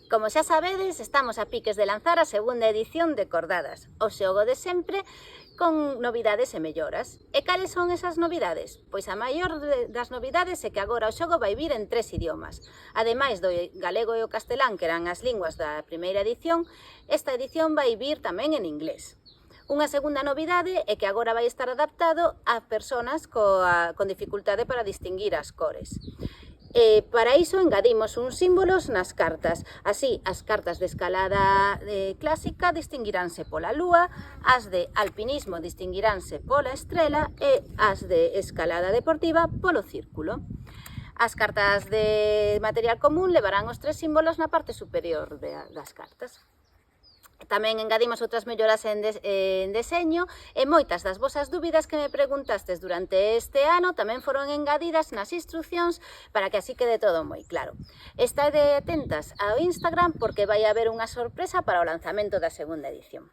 Como xa sabedes, estamos a piques de lanzar a segunda edición de Cordadas, o xogo de sempre con novidades e melloras. E cales son esas novidades? Pois a maior das novidades é que agora o xogo vai vir en 3 idiomas. Ademais do galego e o castelán, que eran as linguas da primeira edición, esta edición vai vir tamén en inglés. Unha segunda novidade é que agora vai estar adaptado a persoas con dificultade para distinguir as cores. Para iso engadimos uns símbolos nas cartas. Así, as cartas de escalada clásica distinguiránse pola lúa, as de alpinismo distinguiránse pola estrela e as de escalada deportiva polo círculo. As cartas de material común levarán os 3 símbolos na parte superior das cartas. Tamén engadimos outras melloras en deseño e moitas das vosas dúbidas que me preguntastes durante este ano tamén foron engadidas nas instruccións para que así quede todo moi claro. Estade atentas ao Instagram porque vai haber unha sorpresa para o lanzamento da segunda edición.